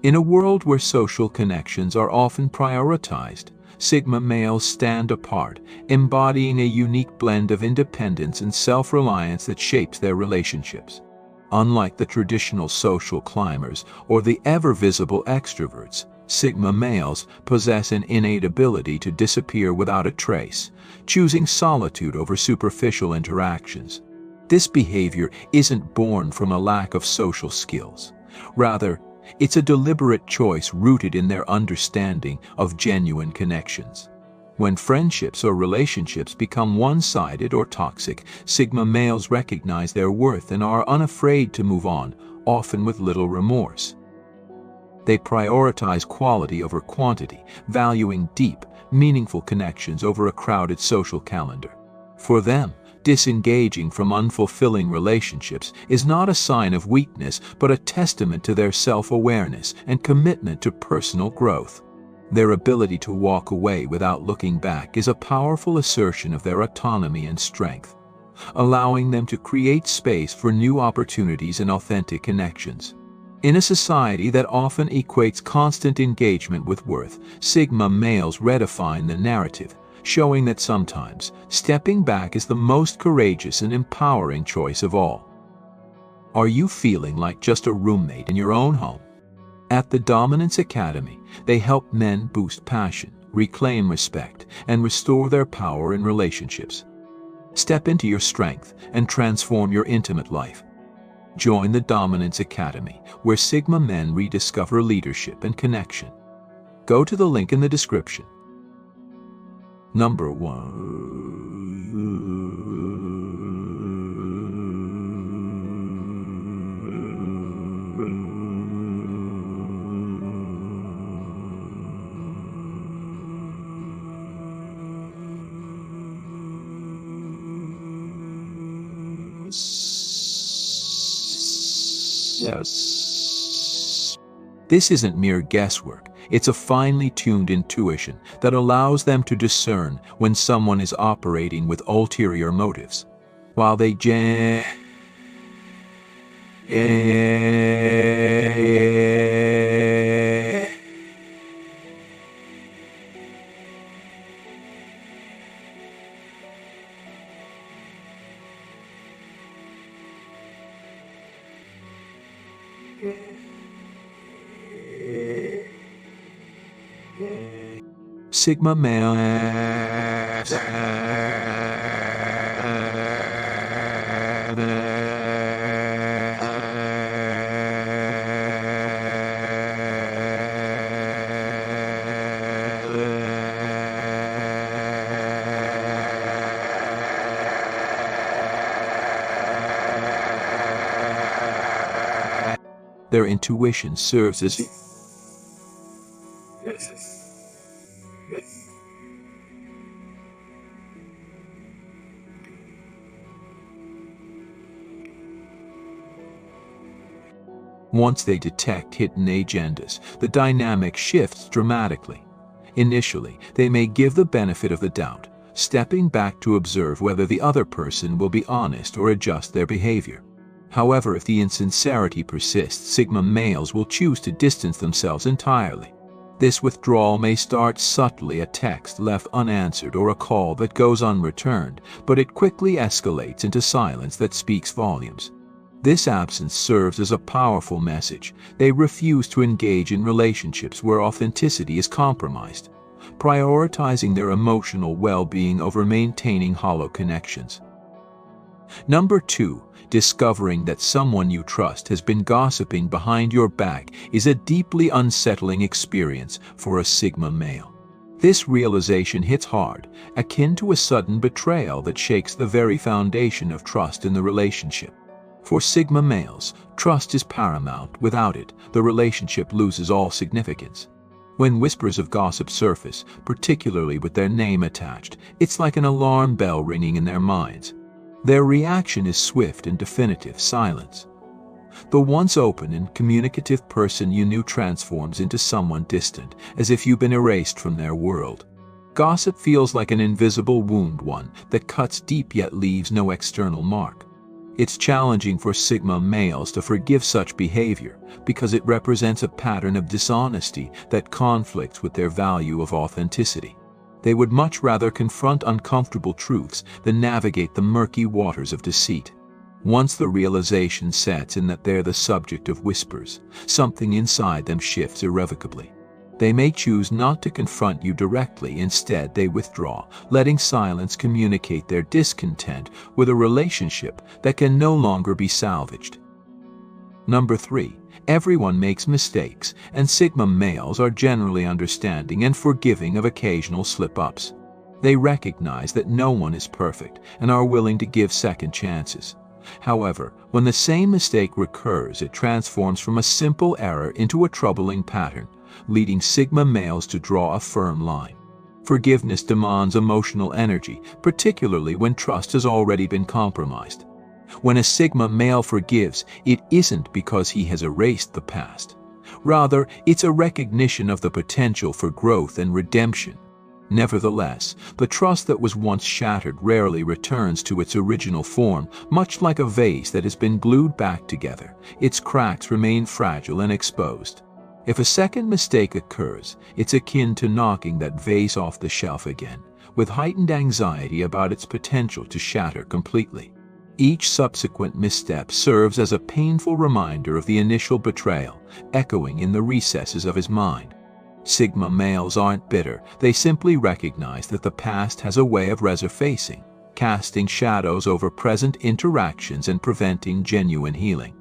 In a world where social connections are often prioritized, Sigma males stand apart, embodying a unique blend of independence and self-reliance that shapes their relationships. Unlike the traditional social climbers or the ever-visible extroverts, Sigma males possess an innate ability to disappear without a trace, choosing solitude over superficial interactions. This behavior isn't born from a lack of social skills. Rather, it's a deliberate choice rooted in their understanding of genuine connections. When friendships or relationships become one-sided or toxic, Sigma males recognize their worth and are unafraid to move on, often with little remorse. They prioritize quality over quantity, valuing deep, meaningful connections over a crowded social calendar. For them, disengaging from unfulfilling relationships is not a sign of weakness, but a testament to their self-awareness and commitment to personal growth. Their ability to walk away without looking back is a powerful assertion of their autonomy and strength, allowing them to create space for new opportunities and authentic connections. In a society that often equates constant engagement with worth, Sigma males redefine the narrative, showing that sometimes stepping back is the most courageous and empowering choice of all. Are you feeling like just a roommate in your own home? At the Dominance Academy, they help men boost passion, reclaim respect, and restore their power in relationships. Step into your strength and transform your intimate life. Join the Dominance Academy, where Sigma men rediscover leadership and connection. Go to the link in the description. Number 1. Yes. This isn't mere guesswork. It's a finely tuned intuition that allows them to discern when someone is operating with ulterior motives. While they Sigma male. Their intuition serves as once they detect hidden agendas, the dynamic shifts dramatically. Initially, they may give the benefit of the doubt, stepping back to observe whether the other person will be honest or adjust their behavior. However, if the insincerity persists, Sigma males will choose to distance themselves entirely. This withdrawal may start subtly, a text left unanswered or a call that goes unreturned, but it quickly escalates into silence that speaks volumes. This absence serves as a powerful message. They refuse to engage in relationships where authenticity is compromised, prioritizing their emotional well-being over maintaining hollow connections. Number 2. Discovering that someone you trust has been gossiping behind your back is a deeply unsettling experience for a Sigma male. This realization hits hard, akin to a sudden betrayal that shakes the very foundation of trust in the relationship. For Sigma males, trust is paramount. Without it, the relationship loses all significance. When whispers of gossip surface, particularly with their name attached, it's like an alarm bell ringing in their minds. Their reaction is swift and definitive: silence. The once open and communicative person you knew transforms into someone distant, as if you've been erased from their world. Gossip feels like an invisible wound, one that cuts deep yet leaves no external mark. It's challenging for Sigma males to forgive such behavior because it represents a pattern of dishonesty that conflicts with their value of authenticity. They would much rather confront uncomfortable truths than navigate the murky waters of deceit. Once the realization sets in that they're the subject of whispers, something inside them shifts irrevocably. They may choose not to confront you directly. Instead, they withdraw, letting silence communicate their discontent with a relationship that can no longer be salvaged. Number 3. Everyone makes mistakes, and Sigma males are generally understanding and forgiving of occasional slip-ups. They recognize that no one is perfect and are willing to give second chances. However, when the same mistake recurs, it transforms from a simple error into a troubling pattern, leading Sigma males to draw a firm line. Forgiveness demands emotional energy, particularly when trust has already been compromised. When a Sigma male forgives, it isn't because he has erased the past. Rather, it's a recognition of the potential for growth and redemption. Nevertheless, the trust that was once shattered rarely returns to its original form. Much like a vase that has been glued back together, its cracks remain fragile and exposed. If a second mistake occurs, it's akin to knocking that vase off the shelf again, with heightened anxiety about its potential to shatter completely. Each subsequent misstep serves as a painful reminder of the initial betrayal, echoing in the recesses of his mind. Sigma males aren't bitter, they simply recognize that the past has a way of resurfacing, casting shadows over present interactions and preventing genuine healing.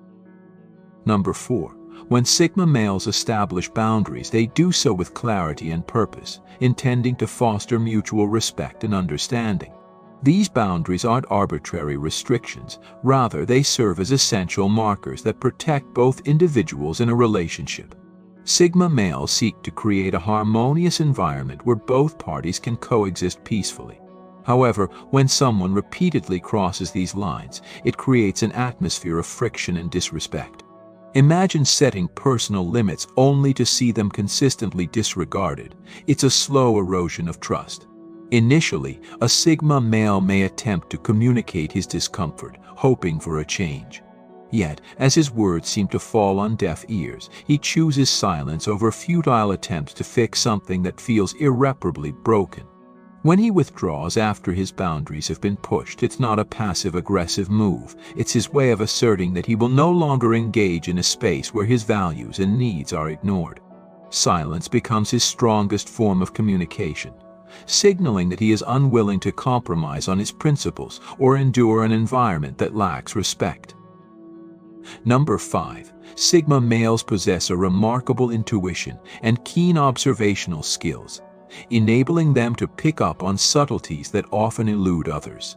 Number 4. When Sigma males establish boundaries, they do so with clarity and purpose, intending to foster mutual respect and understanding. These boundaries aren't arbitrary restrictions, rather they serve as essential markers that protect both individuals in a relationship. Sigma males seek to create a harmonious environment where both parties can coexist peacefully. However, when someone repeatedly crosses these lines, it creates an atmosphere of friction and disrespect. Imagine setting personal limits only to see them consistently disregarded. It's a slow erosion of trust. Initially, a Sigma male may attempt to communicate his discomfort, hoping for a change. Yet, as his words seem to fall on deaf ears, he chooses silence over futile attempts to fix something that feels irreparably broken. When he withdraws after his boundaries have been pushed, it's not a passive-aggressive move. It's his way of asserting that he will no longer engage in a space where his values and needs are ignored. Silence becomes his strongest form of communication, signaling that he is unwilling to compromise on his principles or endure an environment that lacks respect. Number 5. Sigma males possess a remarkable intuition and keen observational skills, enabling them to pick up on subtleties that often elude others.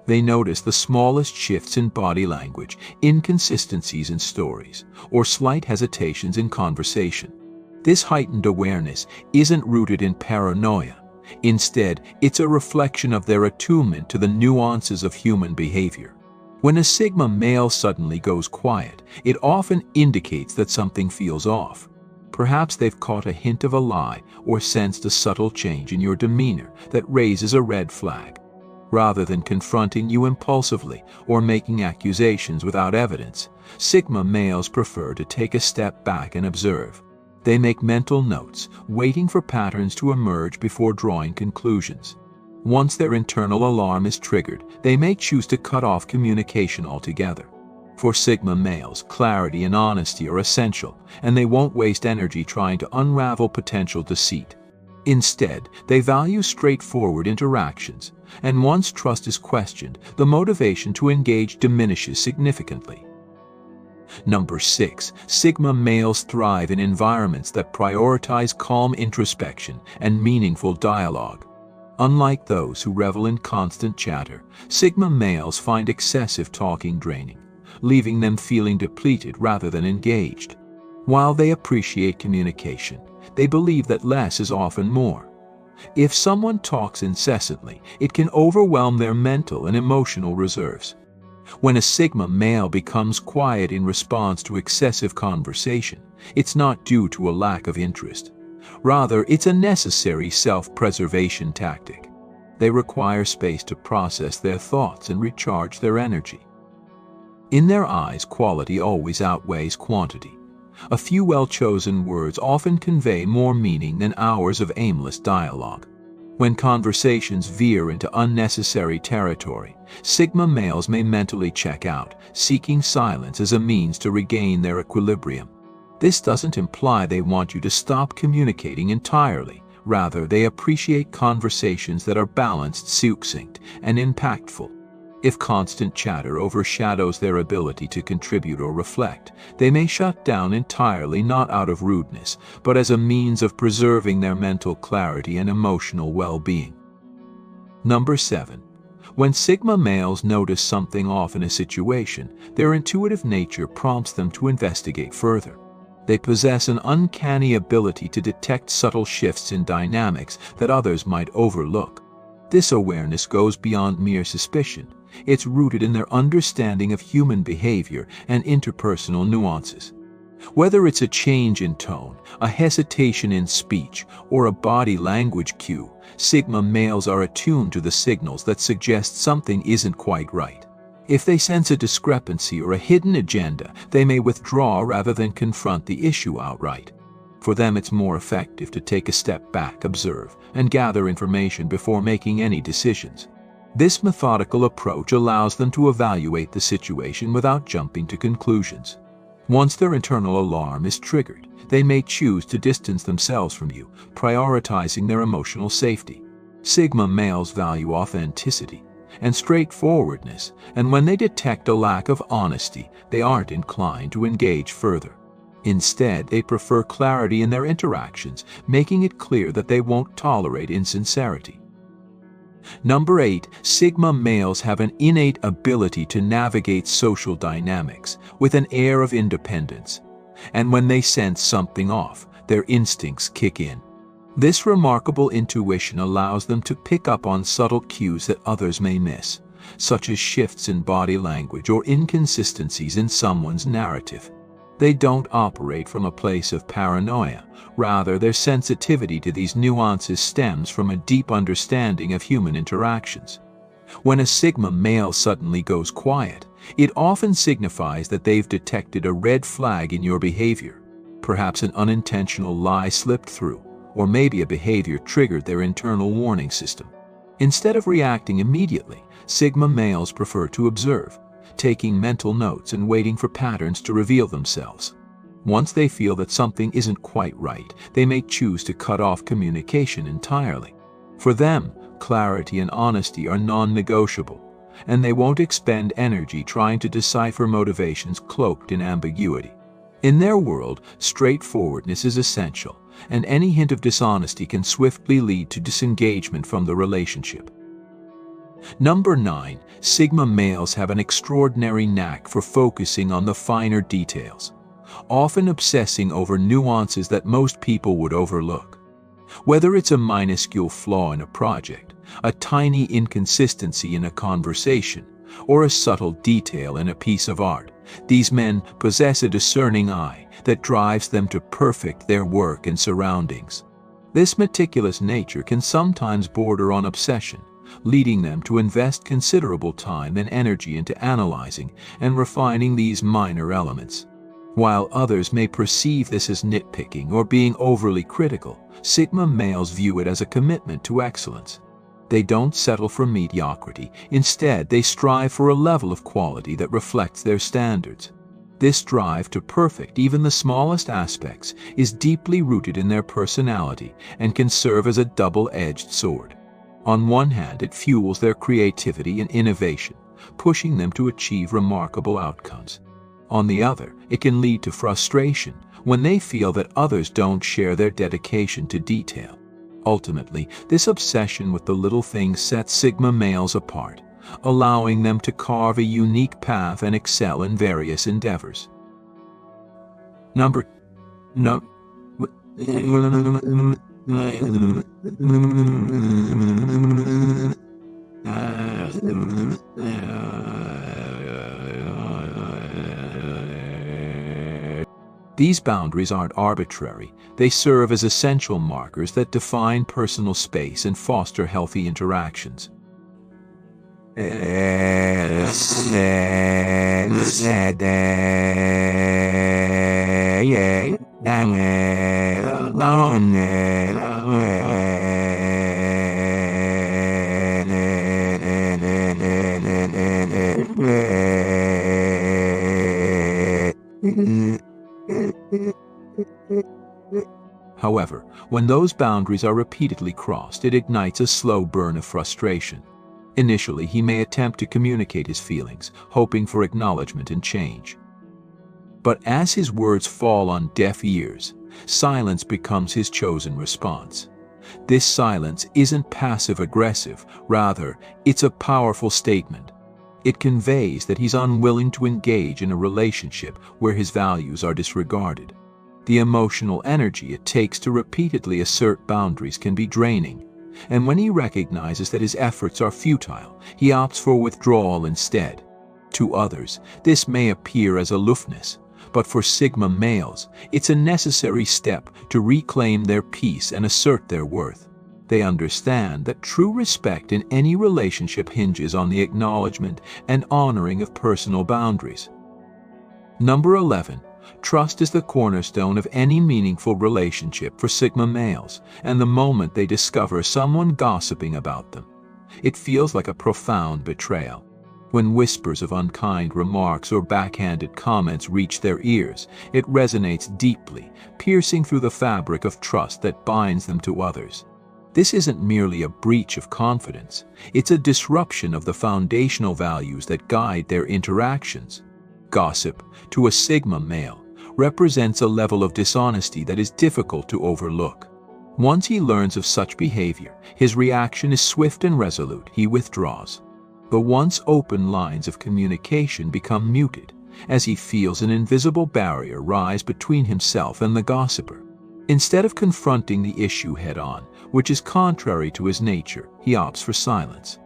They notice the smallest shifts in body language, inconsistencies in stories, or slight hesitations in conversation. This heightened awareness isn't rooted in paranoia. Instead, it's a reflection of their attunement to the nuances of human behavior. When a Sigma male suddenly goes quiet, it often indicates that something feels off. Perhaps they've caught a hint of a lie or sensed a subtle change in your demeanor that raises a red flag. Rather than confronting you impulsively or making accusations without evidence, Sigma males prefer to take a step back and observe. They make mental notes, waiting for patterns to emerge before drawing conclusions. Once their internal alarm is triggered, they may choose to cut off communication altogether. For Sigma males, clarity and honesty are essential, and they won't waste energy trying to unravel potential deceit. Instead, they value straightforward interactions, and once trust is questioned, the motivation to engage diminishes significantly. Number 6. Sigma males thrive in environments that prioritize calm introspection and meaningful dialogue. Unlike those who revel in constant chatter, Sigma males find excessive talking draining, leaving them feeling depleted rather than engaged. While they appreciate communication, they believe that less is often more. If someone talks incessantly, it can overwhelm their mental and emotional reserves. When a Sigma male becomes quiet in response to excessive conversation, it's not due to a lack of interest. Rather, it's a necessary self-preservation tactic. They require space to process their thoughts and recharge their energy. In their eyes, quality always outweighs quantity. A few well-chosen words often convey more meaning than hours of aimless dialogue. When conversations veer into unnecessary territory, Sigma males may mentally check out, seeking silence as a means to regain their equilibrium. This doesn't imply they want you to stop communicating entirely. Rather, they appreciate conversations that are balanced, succinct, and impactful. If constant chatter overshadows their ability to contribute or reflect, they may shut down entirely, not out of rudeness, but as a means of preserving their mental clarity and emotional well-being. Number 7. When Sigma males notice something off in a situation, their intuitive nature prompts them to investigate further. They possess an uncanny ability to detect subtle shifts in dynamics that others might overlook. This awareness goes beyond mere suspicion. It's rooted in their understanding of human behavior and interpersonal nuances. Whether it's a change in tone, a hesitation in speech, or a body language cue, Sigma males are attuned to the signals that suggest something isn't quite right. If they sense a discrepancy or a hidden agenda, they may withdraw rather than confront the issue outright. For them, it's more effective to take a step back, observe, and gather information before making any decisions. This methodical approach allows them to evaluate the situation without jumping to conclusions. Once their internal alarm is triggered, they may choose to distance themselves from you, prioritizing their emotional safety. Sigma males value authenticity and straightforwardness, and when they detect a lack of honesty, they aren't inclined to engage further. Instead, they prefer clarity in their interactions, making it clear that they won't tolerate insincerity. Number 8. Sigma males have an innate ability to navigate social dynamics with an air of independence, and when they sense something off, their instincts kick in. This remarkable intuition allows them to pick up on subtle cues that others may miss, such as shifts in body language or inconsistencies in someone's narrative. They don't operate from a place of paranoia. Rather, their sensitivity to these nuances stems from a deep understanding of human interactions. When a Sigma male suddenly goes quiet, it often signifies that they've detected a red flag in your behavior. Perhaps an unintentional lie slipped through, or maybe a behavior triggered their internal warning system. Instead of reacting immediately, Sigma males prefer to observe, taking mental notes and waiting for patterns to reveal themselves. Once they feel that something isn't quite right, they may choose to cut off communication entirely. For them, clarity and honesty are non-negotiable, and they won't expend energy trying to decipher motivations cloaked in ambiguity. In their world, straightforwardness is essential, and any hint of dishonesty can swiftly lead to disengagement from the relationship. Number 9. Sigma males have an extraordinary knack for focusing on the finer details, often obsessing over nuances that most people would overlook. Whether it's a minuscule flaw in a project, a tiny inconsistency in a conversation, or a subtle detail in a piece of art, these men possess a discerning eye that drives them to perfect their work and surroundings. This meticulous nature can sometimes border on obsession, leading them to invest considerable time and energy into analyzing and refining these minor elements. While others may perceive this as nitpicking or being overly critical, Sigma males view it as a commitment to excellence. They don't settle for mediocrity. Instead, they strive for a level of quality that reflects their standards. This drive to perfect even the smallest aspects is deeply rooted in their personality and can serve as a double-edged sword. On one hand, it fuels their creativity and innovation, pushing them to achieve remarkable outcomes. On the other, it can lead to frustration when they feel that others don't share their dedication to detail. Ultimately, this obsession with the little things sets Sigma males apart, allowing them to carve a unique path and excel in various endeavors. Number 9. These boundaries aren't arbitrary. They serve as essential markers that define personal space and foster healthy interactions. However, when those boundaries are repeatedly crossed, it ignites a slow burn of frustration. Initially, he may attempt to communicate his feelings, hoping for acknowledgement and change. But as his words fall on deaf ears, silence becomes his chosen response. This silence isn't passive-aggressive, rather, it's a powerful statement. It conveys that he's unwilling to engage in a relationship where his values are disregarded. The emotional energy it takes to repeatedly assert boundaries can be draining, and when he recognizes that his efforts are futile, he opts for withdrawal instead. To others, this may appear as aloofness, but for Sigma males, it's a necessary step to reclaim their peace and assert their worth. They understand that true respect in any relationship hinges on the acknowledgement and honoring of personal boundaries. Number 11. Trust is the cornerstone of any meaningful relationship for Sigma males, and the moment they discover someone gossiping about them, it feels like a profound betrayal. When whispers of unkind remarks or backhanded comments reach their ears, it resonates deeply, piercing through the fabric of trust that binds them to others. This isn't merely a breach of confidence, it's a disruption of the foundational values that guide their interactions. Gossip, to a Sigma male, represents a level of dishonesty that is difficult to overlook. Once he learns of such behavior, his reaction is swift and resolute. He withdraws. The once open lines of communication become muted, as he feels an invisible barrier rise between himself and the gossiper. Instead of confronting the issue head-on, which is contrary to his nature, he opts for silence.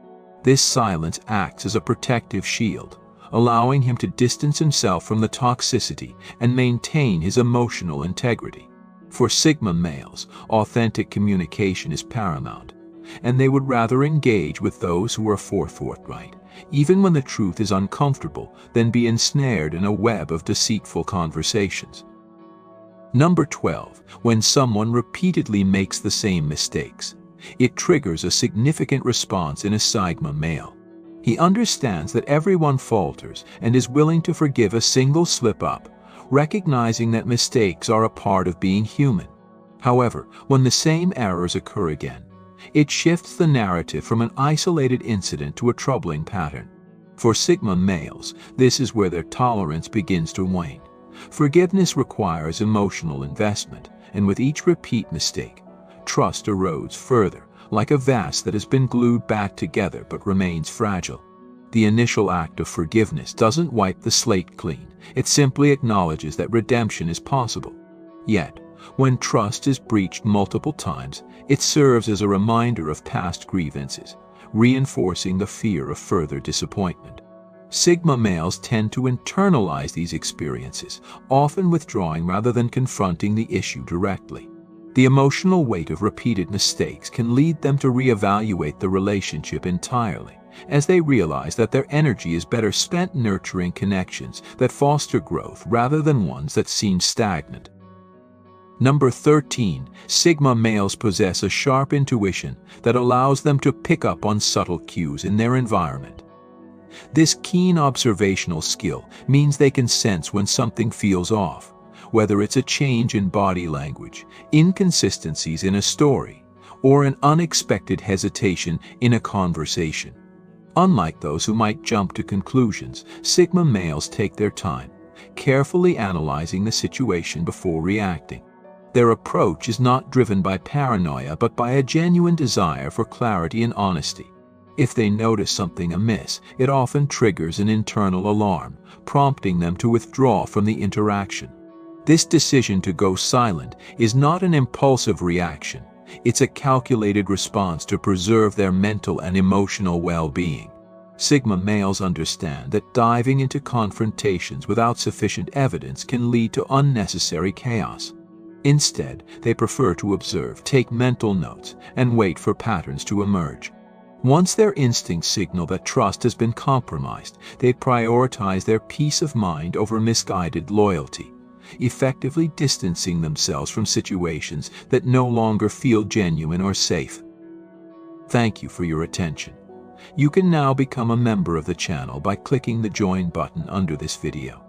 This silence acts as a protective shield, allowing him to distance himself from the toxicity and maintain his emotional integrity. For Sigma males, authentic communication is paramount, and they would rather engage with those who are forthright, even when the truth is uncomfortable, than be ensnared in a web of deceitful conversations. Number 12. When someone repeatedly makes the same mistakes, it triggers a significant response in a Sigma male. He understands that everyone falters and is willing to forgive a single slip-up, recognizing that mistakes are a part of being human. However, when the same errors occur again, it shifts the narrative from an isolated incident to a troubling pattern. For Sigma males, this is where their tolerance begins to wane. Forgiveness requires emotional investment, and with each repeat mistake, trust erodes further, like a vase that has been glued back together but remains fragile. The initial act of forgiveness doesn't wipe the slate clean, it simply acknowledges that redemption is possible. Yet, when trust is breached multiple times, it serves as a reminder of past grievances, reinforcing the fear of further disappointment. Sigma males tend to internalize these experiences, often withdrawing rather than confronting the issue directly. The emotional weight of repeated mistakes can lead them to reevaluate the relationship entirely, as they realize that their energy is better spent nurturing connections that foster growth rather than ones that seem stagnant. Number 13. Sigma males possess a sharp intuition that allows them to pick up on subtle cues in their environment. This keen observational skill means they can sense when something feels off, whether it's a change in body language, inconsistencies in a story, or an unexpected hesitation in a conversation. Unlike those who might jump to conclusions, Sigma males take their time, carefully analyzing the situation before reacting. Their approach is not driven by paranoia but by a genuine desire for clarity and honesty. If they notice something amiss, it often triggers an internal alarm, prompting them to withdraw from the interaction. This decision to go silent is not an impulsive reaction, it's a calculated response to preserve their mental and emotional well-being. Sigma males understand that diving into confrontations without sufficient evidence can lead to unnecessary chaos. Instead, they prefer to observe, take mental notes, and wait for patterns to emerge. Once their instincts signal that trust has been compromised, they prioritize their peace of mind over misguided loyalty, effectively distancing themselves from situations that no longer feel genuine or safe. Thank you for your attention. You can now become a member of the channel by clicking the join button under this video.